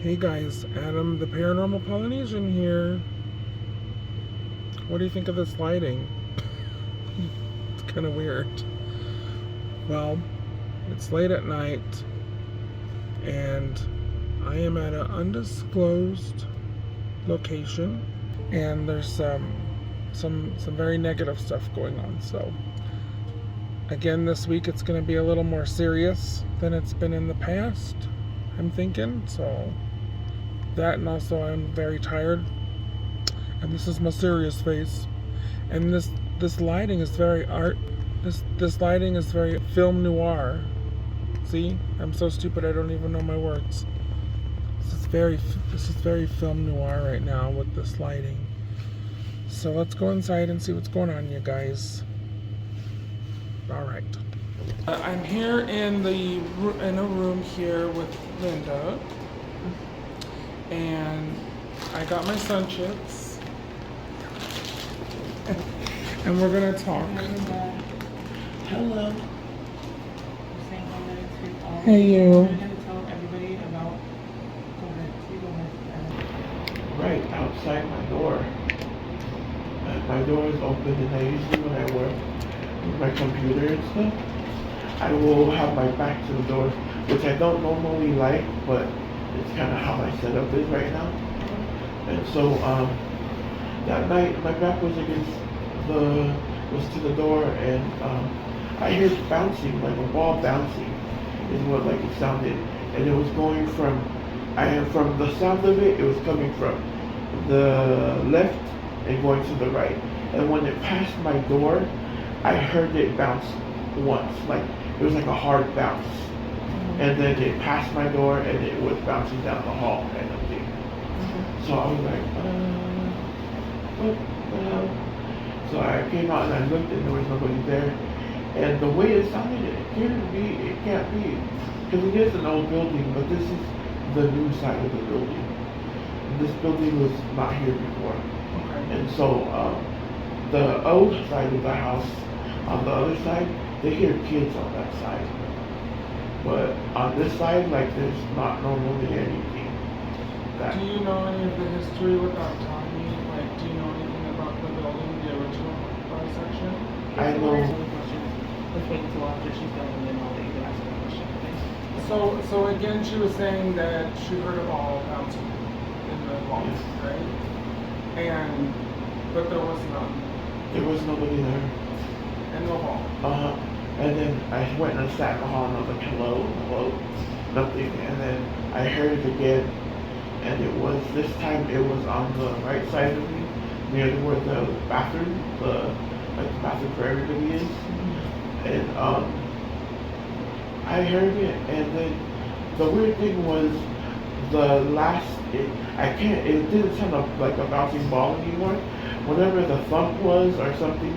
Hey guys, Adam the Paranormal Polynesian here. What do you think of this lighting? It's kind of weird. Well, it's late at night and I am at an undisclosed location and there's some very negative stuff going on. So again, this week it's going to be a little more serious than it's been in the past, I'm thinking. So that, and also I'm very tired, and this is my serious face, and this lighting is very this lighting is very film noir. See, I'm so stupid I don't even know my words. This is very film noir right now with this lighting. So let's go inside and see what's going on, you guys. All right. I'm here in a room here with Linda, and I got my sun chips, and we're gonna talk. Hello. Hey, you. I'm gonna tell everybody about. Go ahead. Right outside my door. My door is open, and I usually, when I work with my computer and stuff, I will have my back to the door, which I don't normally like, but it's kind of how my setup is right now. And so that night, my back was to the door, and I heard bouncing, like a ball bouncing, is what like it sounded, and it was going from the sound of it, it was coming from the left and going to the right. And when it passed my door, I heard it bounce once, like it was like a hard bounce. And then it passed my door and it was bouncing down the hall kind of thing. So I was like, what the hell? So I came out and I looked and there was nobody there. And the way it sounded, it appeared to be, it can't be. Because it is an old building, but this is the new side of the building. And this building was not here before. And so the old side of the house, on the other side, they hear kids on that side. But on this side, like, there's not normally anything. Do you know any of the history without telling me? Like, do you know anything about the building, the original section? I know. Let's wait until after she's done, and then I'll let you ask the question. Okay? So again, she was saying that she heard a ball bouncing in the wall, right? But there was none. There was nobody there. In the hall. And then I went and sat in the hall and I was like, hello, nothing. And then I heard it again, and this time it was on the right side of me, near where the bathroom, the bathroom for everybody is. And I heard it, and then the weird thing was it didn't sound like a bouncing ball anymore. Whenever the thump was or something,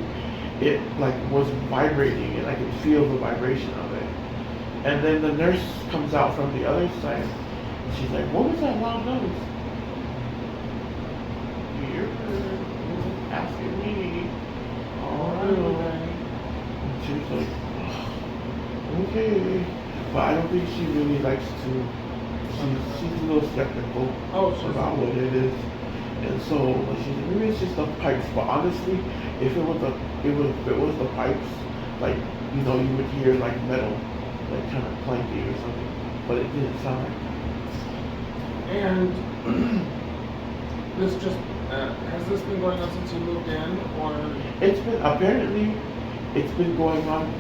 it like was vibrating and I could feel the vibration of it. And then the nurse comes out from the other side and she's like, what was that loud noise? You're asking me. Alright. And she was like, okay. But I don't think she really likes to, she's a little skeptical about what it is. And so she said, maybe it's just the pipes. But honestly, if it was the pipes, like, you know, you would hear like metal, like kind of clanking or something. But it didn't sound like that. And this just has this been going on since you moved in, or? Apparently it's been going on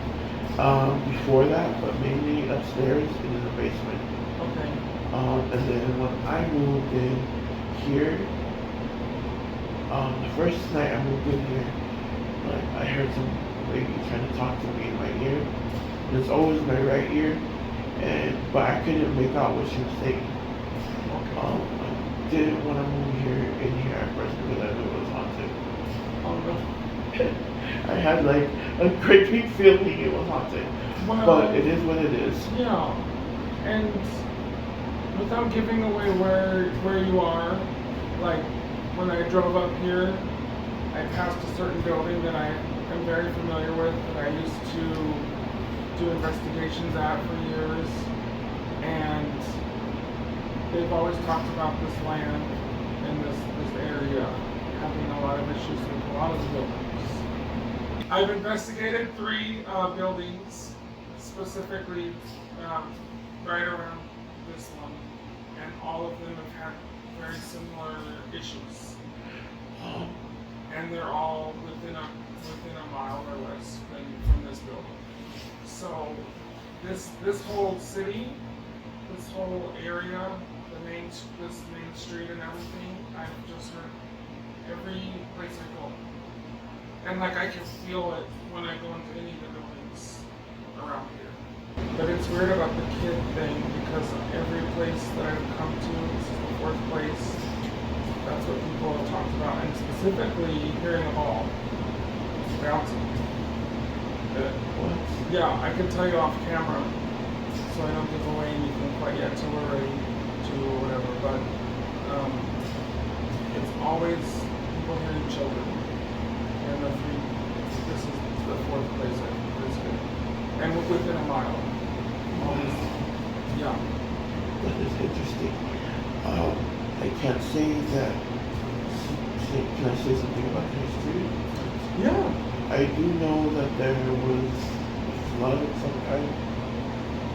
before that, but mainly upstairs and in the basement. Okay. And then when I moved in here, the first night I moved in here, like I heard some lady trying to talk to me in my ear. And it's always my right ear, but I couldn't make out what she was saying. I didn't want to move in here at first because I knew it was haunted. I had like a creepy feeling it was haunted. Well, but it is what it is. Yeah. And without giving away where you are, like when I drove up here, I passed a certain building that I am very familiar with, that I used to do investigations at for years, and they've always talked about this land and this area having a lot of issues with a lot of the buildings. I've investigated 3 buildings, specifically right around this one, and all of them have had very similar issues. And they're all within a mile or less from this building. So this whole city, this whole area, this main street and everything, I've just heard every place I go. And like I can feel it when I go into any of the buildings around here. But it's weird about the kid thing because every place that I've come to, this is the 4th place, that's what people have talked about, and specifically here in the hall, bouncing. Yeah, I can tell you off camera, so I don't give away anything quite yet till we're ready to or whatever, but it's always people hearing children. And this is the 4th place I've visited. And within a mile. Always, yeah. That is interesting. I can't say that. Can I say something about the history? Yeah. I do know that there was a flood of some kind,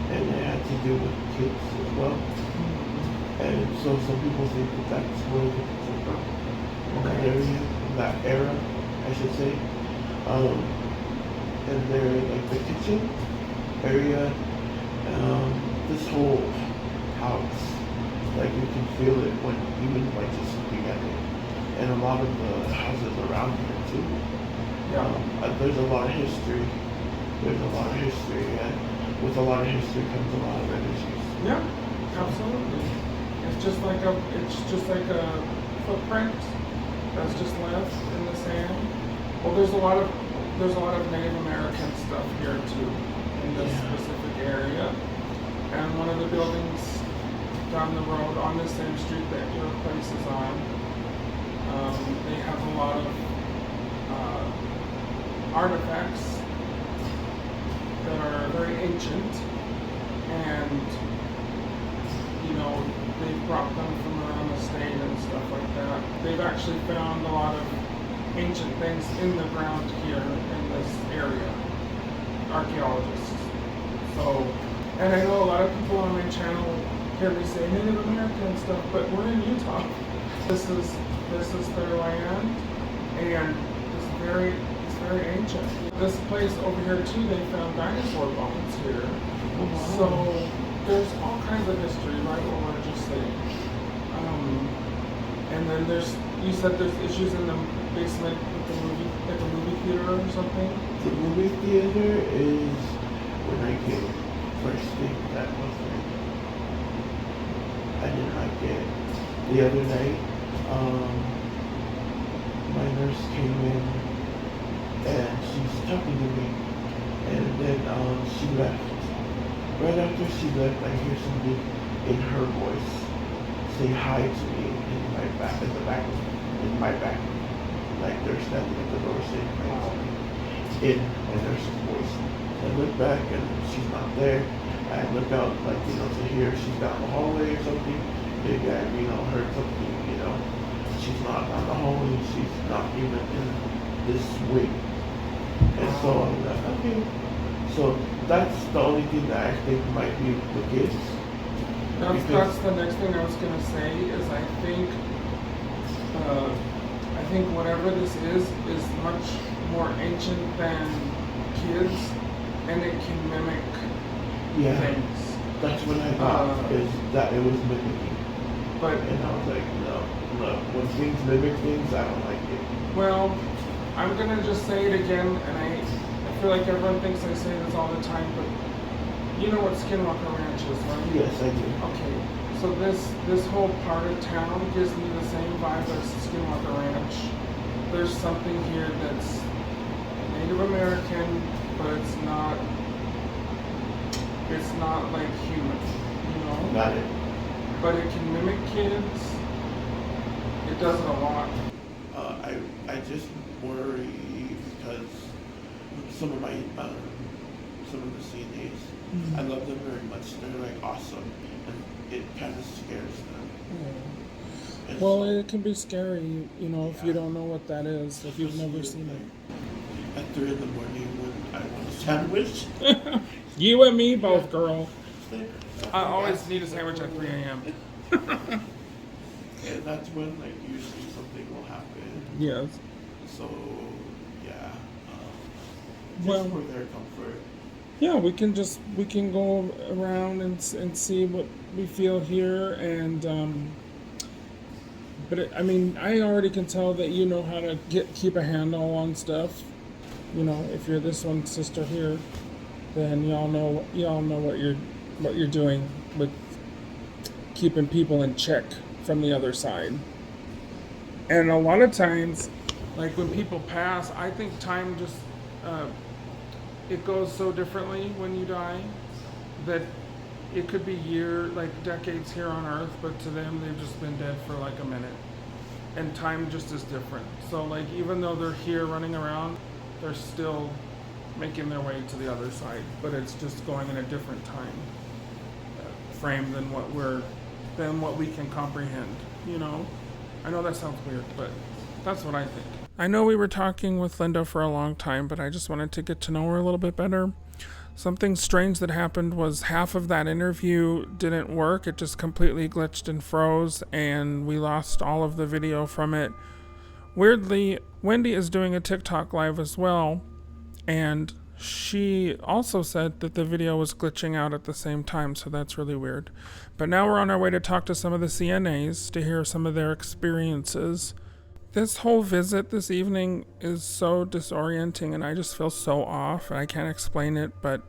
and it had to do with kids as well. And so some people think that that's where the kids are from. That area, that era, I should say. And they're like the kitchen area, this whole house, like you can feel it when even like just looking at it. And a lot of the houses around here too. There's a lot of history. There's a lot of history, and with a lot of history comes a lot of energies. Yeah, absolutely. It's just like a footprint that's just left in the sand. Well, there's a lot of Native American stuff here too in this specific area. And one of the buildings down the road on the same street that your place is on, they have a lot of artifacts that are very ancient, and they've brought them from around the state and stuff like that. They've actually found a lot of ancient things in the ground here in this area, archaeologists. So, and I know a lot of people on my channel hear me say Native American stuff, but we're in Utah. This is their land, and it's very ancient. This place over here too, they found dinosaur bones here. So there's all kinds of history, right? What we're just saying. And then you said there's issues in the basement with the movie, like a movie theater or something? The movie theater is when I came first thing that was like, I didn't like it. The other night, my nurse came in and she's talking to me, and then she left. Right after she left, I hear somebody in her voice say hi to me in my back, like they're standing at the door saying hi to me in my nurse's voice. I look back and she's not there. I look out to hear she's down the hallway or something. Maybe I heard something. She's not down the hallway. She's not even in this wing. And so I'm like, okay. So that's the only thing that I think might be the kids. That's the next thing I was gonna say is I think whatever this is much more ancient than kids, and it can mimic things. That's what I thought, is that it was mimicking. And I was like, no. When things mimic things, I don't like it. Well, I'm gonna just say it again, and I feel like everyone thinks I say this all the time, but you know what Skinwalker Ranch is, right? Yes, I do. Okay, so this whole part of town gives me the same vibe as Skinwalker Ranch. There's something here that's Native American, but it's not like human, Got it. But it can mimic kids. It does it a lot. I just worry because some of the CNAs, I love them very much. They're like awesome, and it kind of scares them. Yeah. And Well, so it can be scary, you know, if you don't know what that is, if you've never seen it. at 3 in the morning when I want a sandwich. You and me both, girl. I I always need a sandwich at 3 a.m. And that's when like usually something will happen. Yes. So yeah, just Well, for their comfort. yeah, we can go around and see what we feel here, and I mean, I already can tell that you know how to keep a handle on stuff. You know, if you're this one sister here, then y'all know what you're doing with keeping people in check from the other side. And a lot of times, like when people pass, I think time just it goes so differently when you die that it could be decades here on Earth, but to them they've just been dead for like a minute, and time just is different. So like even though they're here running around, they're still making their way to the other side, but it's just going in a different time frame than what we can comprehend. You know, I know that sounds weird, but that's what I think. I know we were talking with Linda for a long time, but I just wanted to get to know her a little bit better. Something strange that happened was half of that interview didn't work. It just completely glitched and froze, and we lost all of the video from it. Weirdly, Wendy is doing a TikTok live as well, and she also said that the video was glitching out at the same time, so that's really weird. But now we're on our way to talk to some of the CNAs to hear some of their experiences. This whole visit this evening is so disorienting, and I just feel so off, and I can't explain it, but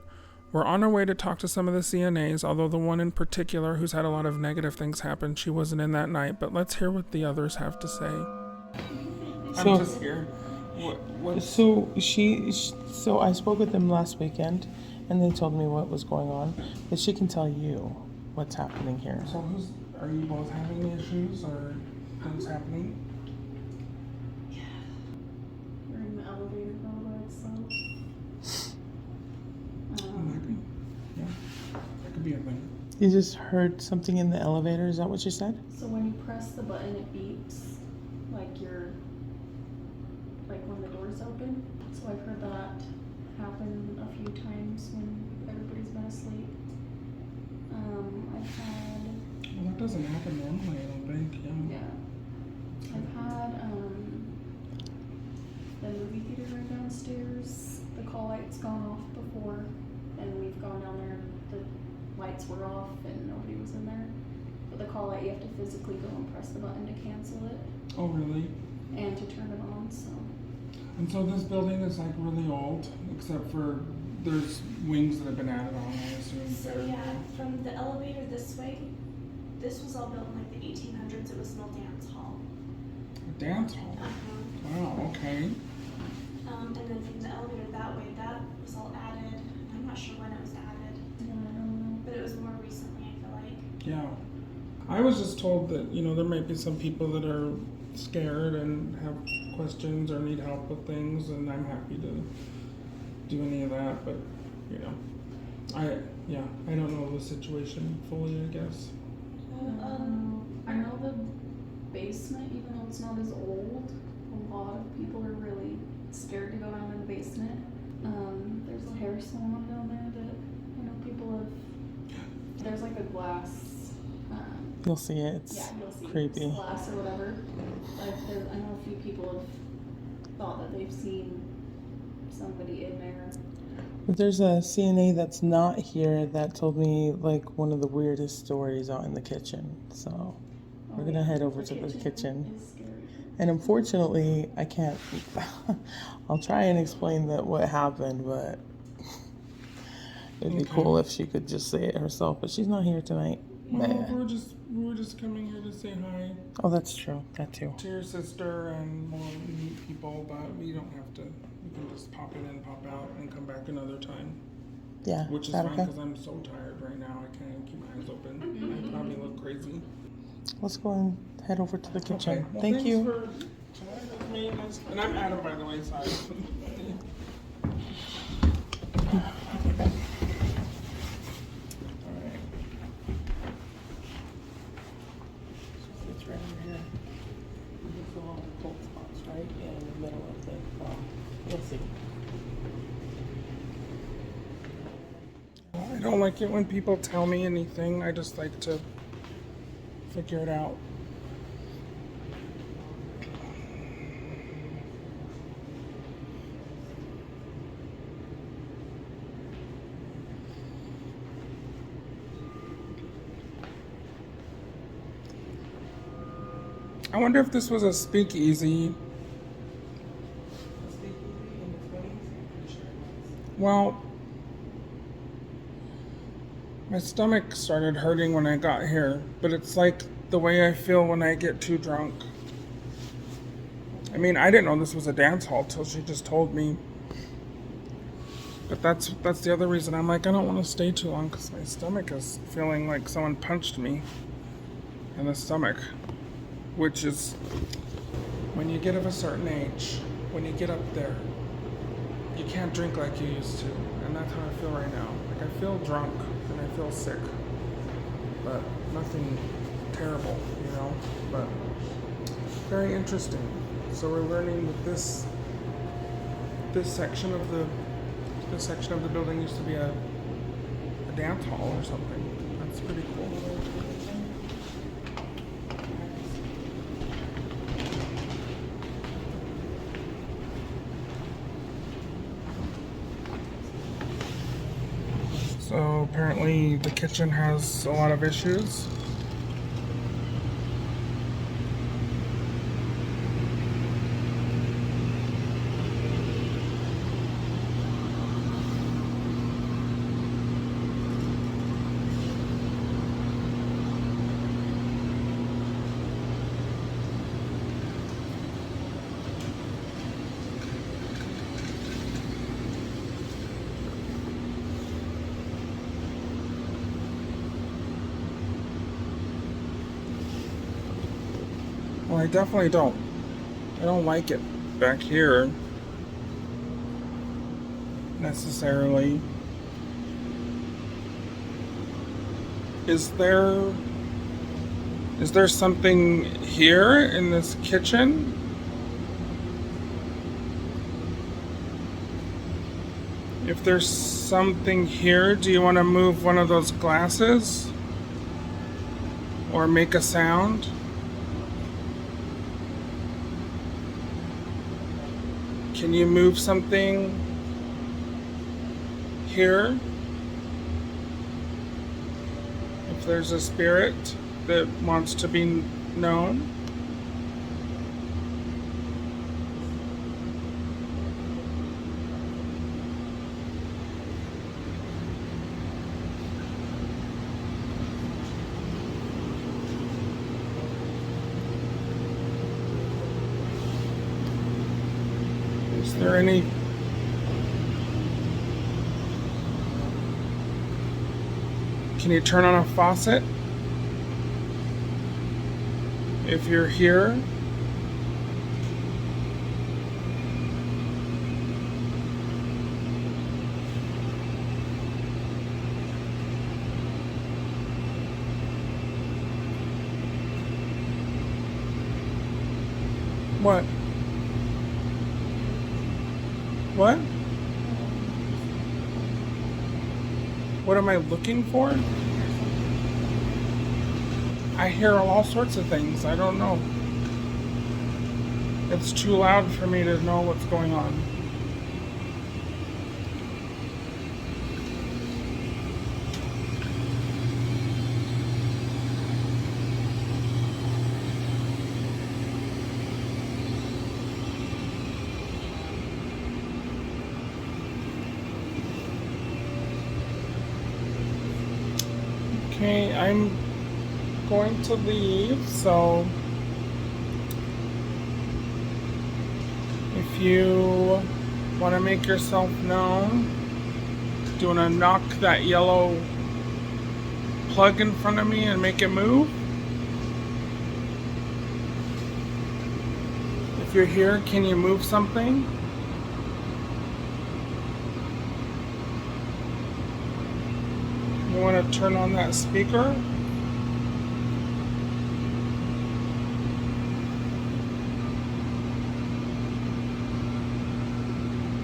we're on our way to talk to some of the CNAs, although the one in particular who's had a lot of negative things happen, she wasn't in that night, but let's hear what the others have to say. So, I'm just here. So I spoke with them last weekend, and they told me what was going on, but she can tell you what's happening here. So are you both having issues or things happening? We're in the elevator building, so. Yeah, that could be a thing. You just heard something in the elevator, is that what you said? So when you press the button, it beeps, like when the door's open. So I've heard that happen a few times when everybody's been asleep. I've had. Well, that doesn't happen normally, I don't think, Yeah. I've had, the movie theater right downstairs, the call light's gone off before, and we've gone down there and the lights were off and nobody was in there. But the call light, you have to physically go and press the button to cancel it Oh, really? and to turn it on, so. And so this building is like really old, except for there's wings that have been added on, I assume. So yeah, from the elevator this way, this was all built in like the 1800s. It was an old dance hall. A dance hall? Wow, okay. And then from the elevator that way, that was all added. I'm not sure when it was added, but it was more recently, I feel like. Yeah. I was just told that, you know, there might be some people that are scared and have questions or need help with things, and I'm happy to do any of that, but, you know, I don't know the situation fully, I guess. I know the basement, even though it's not as old, a lot of people are really scared to go down in the basement. There's a hair salon down there that I know people have. There's like a glass. You'll see it. It's You'll see creepy. It's glass or whatever. I know a few people have thought that they've seen somebody in there. But there's a CNA that's not here that told me like one of the weirdest stories out in the kitchen. So we're gonna head over to the kitchen. Is scary. And unfortunately, I can't. I'll try and explain what happened, but it'd be cool if she could just say it herself. But she's not here tonight. Well, But- we were just coming here to say hi oh, that's true. That too. to your sister and more meet people, but we don't have to. We can just pop in, pop out, and come back another time. Yeah. Which is that fine okay? because I'm so tired right now. I can't even keep my eyes open. I probably look crazy. Let's go and head over to the kitchen. Okay. Well, Thank thanks you. for chatting with me. And I'm Adam, by the way. Sorry. don't like it when people tell me anything. I just like to figure it out. I wonder if this was a speakeasy. Well, my stomach started hurting when I got here, but it's like the way I feel when I get too drunk. I mean, I didn't know this was a dance hall till she just told me. But that's the other reason I'm like, I don't want to stay too long because my stomach is feeling like someone punched me in the stomach. Which is, when you get of a certain age, when you get up there, you can't drink like you used to. And that's how I feel right now. Like I feel drunk and I feel sick. But nothing terrible, you know? But very interesting. So we're learning that this section of the building used to be a dance hall or something. That's pretty cool. So apparently the kitchen has a lot of issues. Well, I definitely don't. I don't like it back here necessarily. Is there something here in this kitchen? If there's something here, do you want to move one of those glasses? Or make a sound? Can you move something here? If there's a spirit that wants to be known? Is there any... Can you turn on a faucet? If you're here? What? What? What am I looking for? I hear all sorts of things. I don't know. It's too loud for me to know what's going on. Okay, I'm going to leave, so if you want to make yourself known, do you want to knock that yellow plug in front of me and make it move? If you're here, can you move something? You want to turn on that speaker?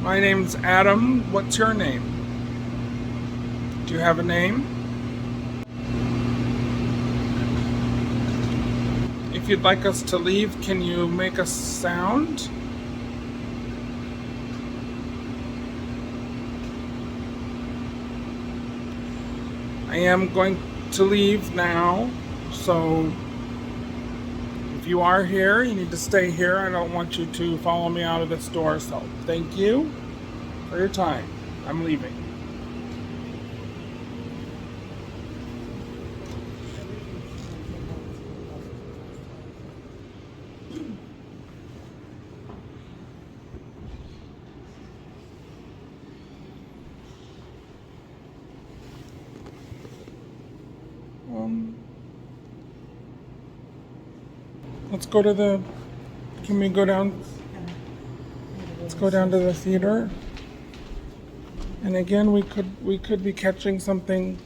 My name's Adam. What's your name? Do you have a name? If you'd like us to leave, can you make a sound? I am going to leave now, so if you are here, you need to stay here. I don't want you to follow me out of this door, so thank you for your time. I'm leaving. Let's go to the, can we go down? Let's go down to the theater. And again, we could be catching something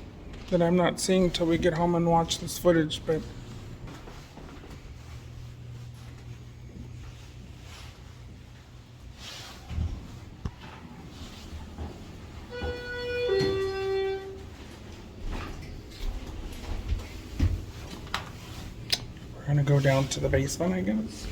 that I'm not seeing till we get home and watch this footage, but we're gonna go down to the basement, I guess.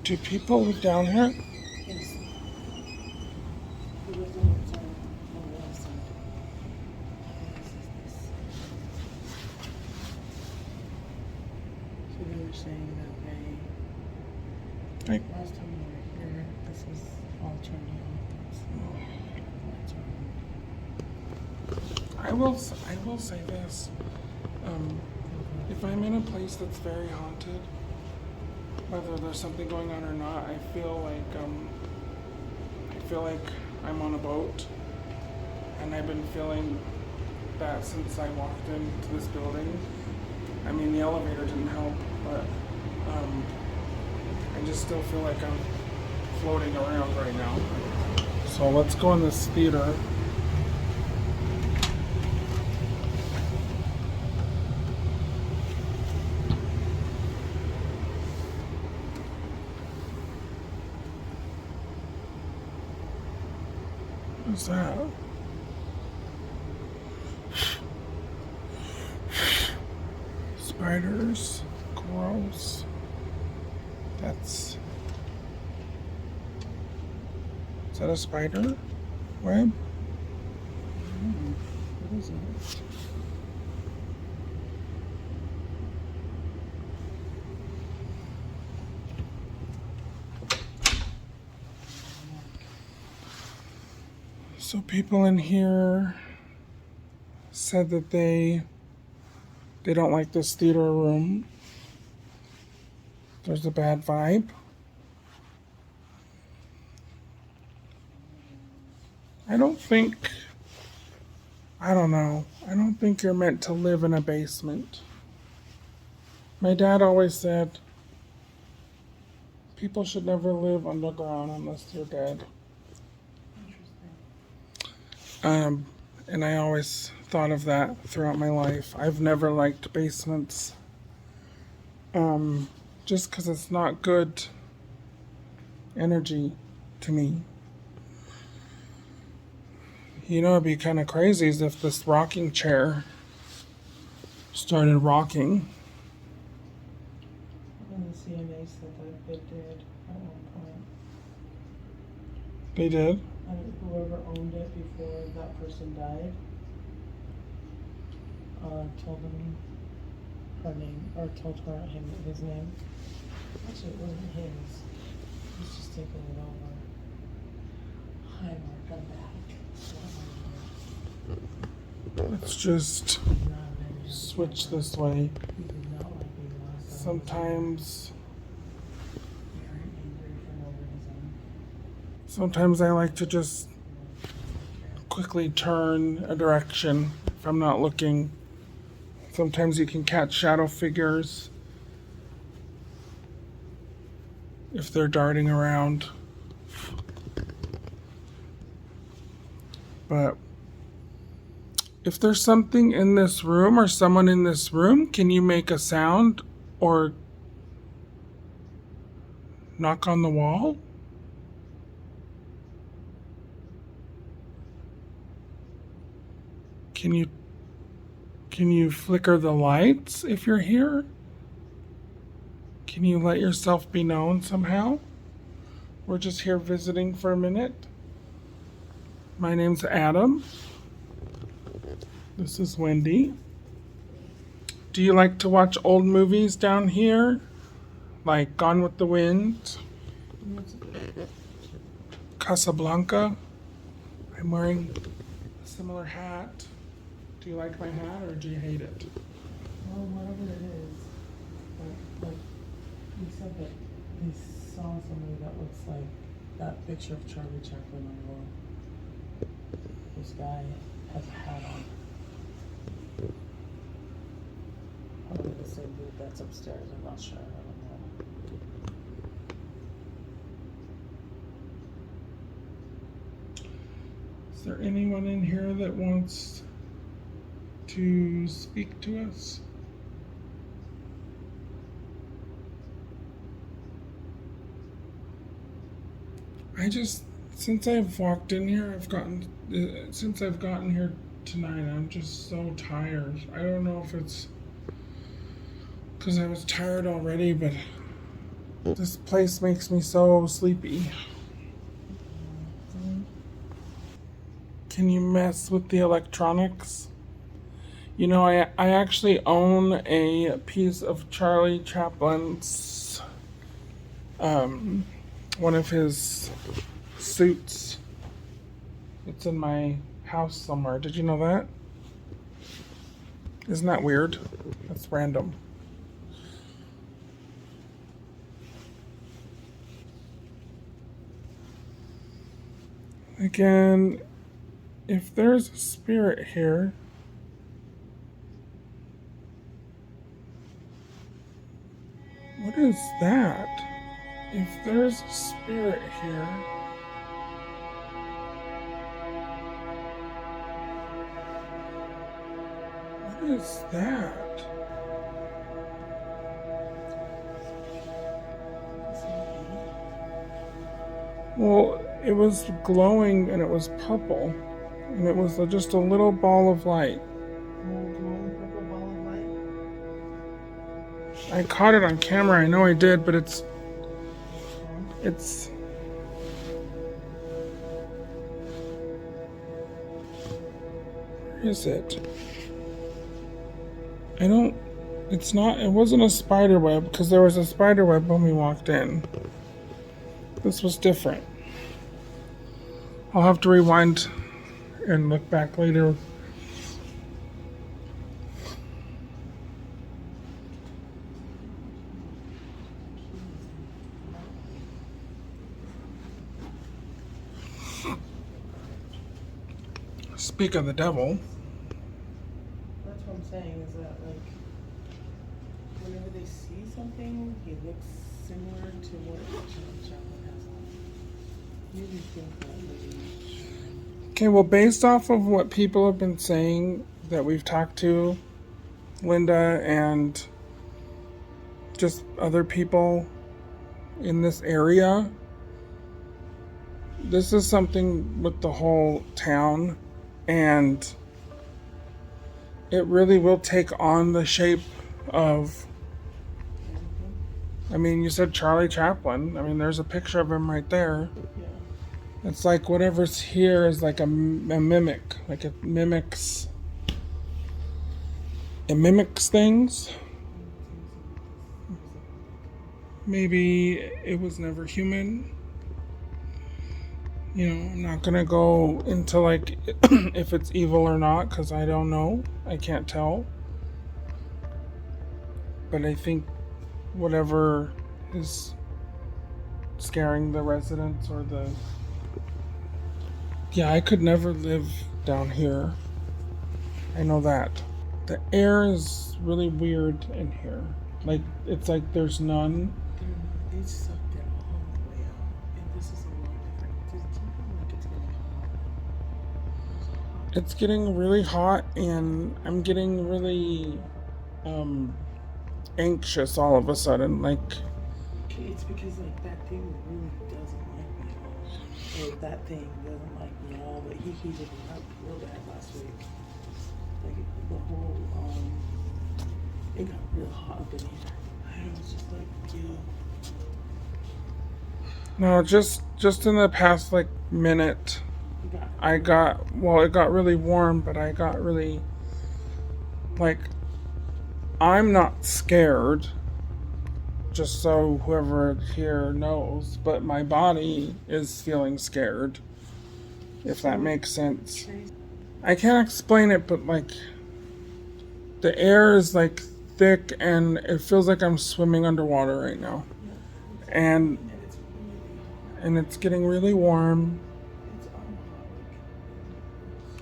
Do people live down here? Yes. So they were saying that Like, last time we were here, this is all turned on. I will say this. If I'm in a place that's very haunted, whether there's something going on or not, I feel like I'm on a boat, and I've been feeling that since I walked into this building. I mean, the elevator didn't help, but I just still feel like I'm floating around right now. So let's go in this theater. What's that? Spiders. Gross. Is that a spider web? What is it? So people in here said that they don't like this theater room. There's a bad vibe. I don't know. I don't think you're meant to live in a basement. My dad always said people should never live underground unless they're dead. And I always thought of that throughout my life. I've never liked basements. Just because it's not good energy to me. You know, it'd be kind of crazy is if this rocking chair started rocking. And the CNA said that they did at one point. They did? And whoever owned it before that person died, told them her name, or told her his name. Actually, it wasn't his. He's just taking it over. Hi, Mark, I'm back. Let's just switch this way. He did not like me last time. Sometimes Very angry for no reason. Sometimes I like to just quickly turn a direction if I'm not looking. Sometimes you can catch shadow figures if they're darting around. But If there's something in this room or someone in this room, can you make a sound or knock on the wall? Can you flicker the lights if you're here? Can you let yourself be known somehow? We're just here visiting for a minute. My name's Adam. This is Wendy. Do you like to watch old movies down here? Like Gone with the Wind? Casablanca? I'm wearing a similar hat. Do you like my hat or do you hate it? Well, whatever it is. But, like, you said that they saw somebody that looks like that picture of Charlie Chaplin on the wall. This guy has a hat on. Probably the same dude that's upstairs. I'm not sure. I don't know. Is there anyone in here that wants to speak to us? Since I've walked in here, since I've gotten here tonight, I'm just so tired. I don't know if it's because I was tired already, but this place makes me so sleepy. Can you mess with the electronics? You know, I actually own a piece of Charlie Chaplin's, one of his suits. It's in my house somewhere. Did you know that? Isn't that weird? That's random. Again, if there's a spirit here, what is that? If there's a spirit here, what is that? Well, it was glowing and it was purple, and it was just a little ball of light. I caught it on camera, I know I did, but it's where is it? It wasn't a spider web, because there was a spider web when we walked in. This was different. I'll have to rewind and look back later. Speak of the devil. That's what I'm saying, is that, like, whenever they see something, he looks similar to what Charlie Chaplin has on. You really think that maybe... Okay, well, based off of what people have been saying that we've talked to, Linda and just other people in this area, this is something with the whole town, and it really will take on the shape of, I mean, you said Charlie Chaplin. I mean, there's a picture of him right there. Yeah. It's like whatever's here is like a mimic. Like it mimics things. Maybe it was never human. You know, I'm not gonna go into like if it's evil or not, because I don't know. I can't tell. But I think whatever is scaring the residents or the... Yeah, I could never live down here. I know that. The air is really weird in here. Like, it's like there's none. They sucked it all the way out. And this is a lot different. It's something like it's getting hot. There's a hot It's getting really hot and I'm getting really anxious all of a sudden. Like, Okay, it's because like that thing really doesn't like me at all. Or that thing doesn't like me at all, but he heated me up real bad last week. Like the whole it got real hot up in here. I was just like, yo. no, just in the past like minute, it got really warm, but I got really, like, I'm not scared, just so whoever here knows, but my body is feeling scared, if that makes sense. I can't explain it, but like, the air is like thick and it feels like I'm swimming underwater right now. And it's getting really warm.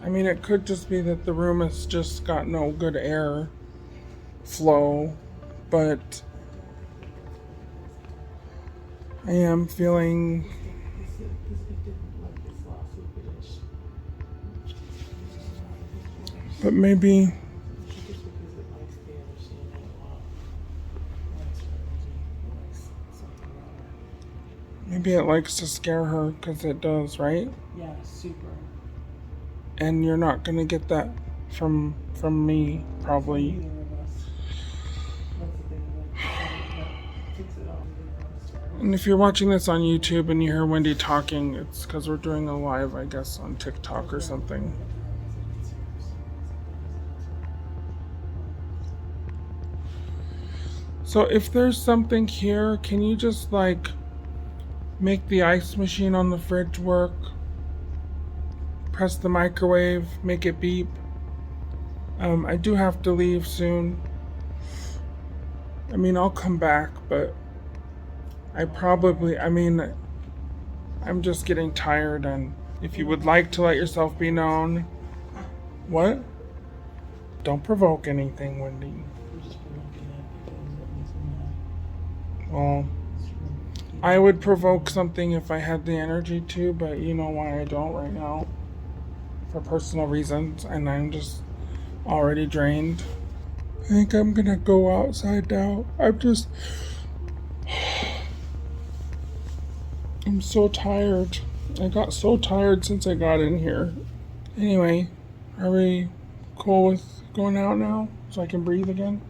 I mean, it could just be that the room has just got no good air flow, but I am feeling. But maybe. Maybe it likes to scare her, because it does, right? Yeah, super. And you're not gonna get that from me, probably. Neither of us. That's the thing that takes it off. And if you're watching this on YouTube and you hear Wendy talking, it's because we're doing a live, I guess, on TikTok or something. So if there's something here, can you just like make the ice machine on the fridge work? Press the microwave, make it beep. I do have to leave soon. I mean, I'll come back, but I'm just getting tired, and if you would like to let yourself be known. What? Don't provoke anything, Wendy. Well, I would provoke something if I had the energy to, but you know why I don't right now. For personal reasons, and I'm just already drained. I think I'm gonna go outside now. I'm so tired. I got so tired since I got in here. Anyway, are we cool with going out now so I can breathe again?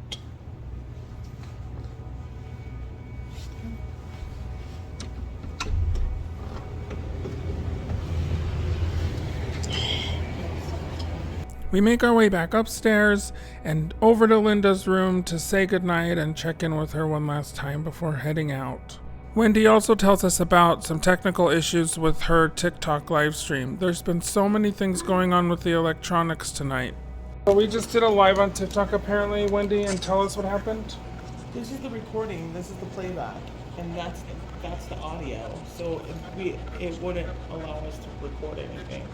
We make our way back upstairs and over to Linda's room to say goodnight and check in with her one last time before heading out. Wendy also tells us about some technical issues with her TikTok live stream. There's been so many things going on with the electronics tonight. So we just did a live on TikTok apparently, Wendy, and tell us what happened. This is the recording. This is the playback, and that's the audio. So it wouldn't allow us to record anything.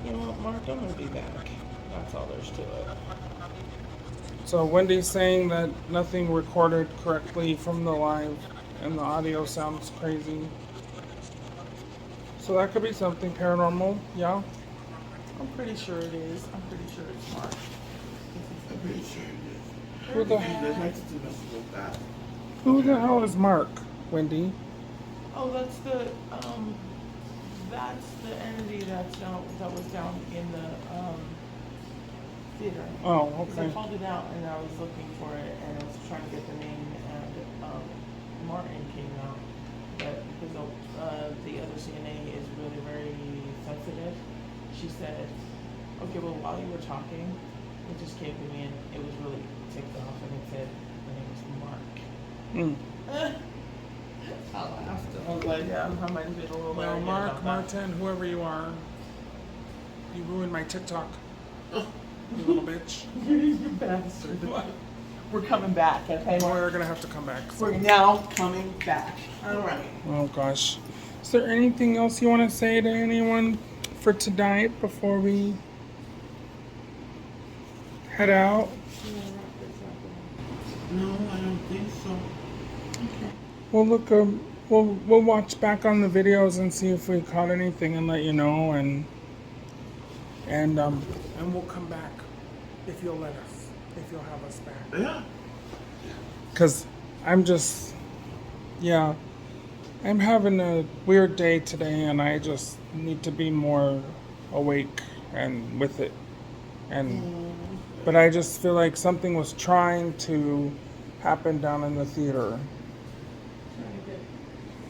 You know what, Mark? I'm gonna be back. That's all there's to it. So Wendy's saying that nothing recorded correctly from the live, and the audio sounds crazy. So that could be something paranormal, yeah? I'm pretty sure it is. I'm pretty sure it's Mark. I'm pretty sure it is. Who the hell is Mark, Wendy? Oh, that's the entity that was down in the theater. Oh, 'Cause I okay. called it out and I was looking for it and I was trying to get the name and Martin came out, but because the other CNA is really very sensitive, she said, okay, well while you were talking, it just came to me and it was really ticked off and it said my name was Mark. I laughed. I was like, yeah, I might have been a little Well, bit Mark, about that. Martin, whoever you are, you ruined my TikTok. You little bitch. You bastard. We're coming back, okay? We're gonna have to come back. We're now coming back. All right. Oh gosh. Is there anything else you want to say to anyone for tonight before we head out? No, I don't think so. We'll look. We'll watch back on the videos and see if we caught anything and let you know. And and we'll come back if you'll let us, if you'll have us back. Yeah. Cause I'm just, yeah, I'm having a weird day today, and I just need to be more awake and with it, and but I just feel like something was trying to happen down in the theater,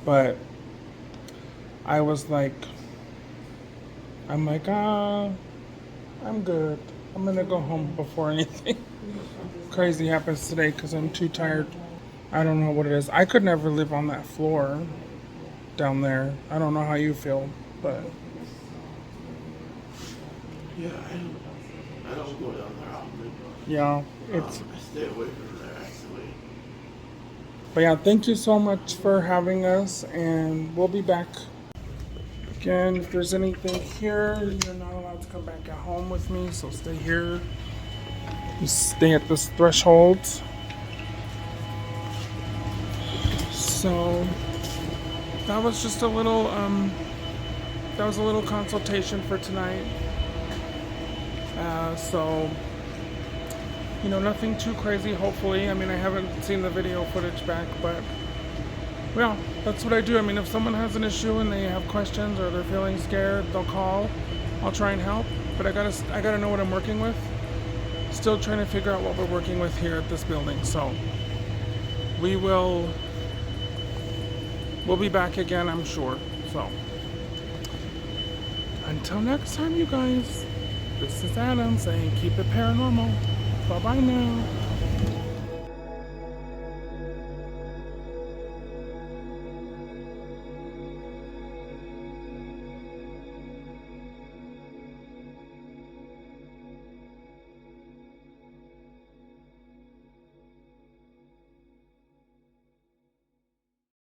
but I was like, I'm good. I'm gonna go home before anything crazy happens today because I'm too tired. I don't know what it is. I could never live on that floor down there. I don't know how you feel, but Yeah, I don't go down there often. yeah, it's. I stay away from there actually. But yeah, thank you so much for having us, and we'll be back. Again, if there's anything here, you're not allowed to come back at home with me, so stay here. You stay at this threshold. So that was just a little consultation for tonight. So nothing too crazy, hopefully. I mean, I haven't seen the video footage back, but yeah, that's what I do. I mean, if someone has an issue and they have questions or they're feeling scared, they'll call. I'll try and help, but I gotta know what I'm working with. Still trying to figure out what we're working with here at this building. So we'll be back again, I'm sure. So until next time, you guys, this is Adam saying keep it paranormal. Bye bye now.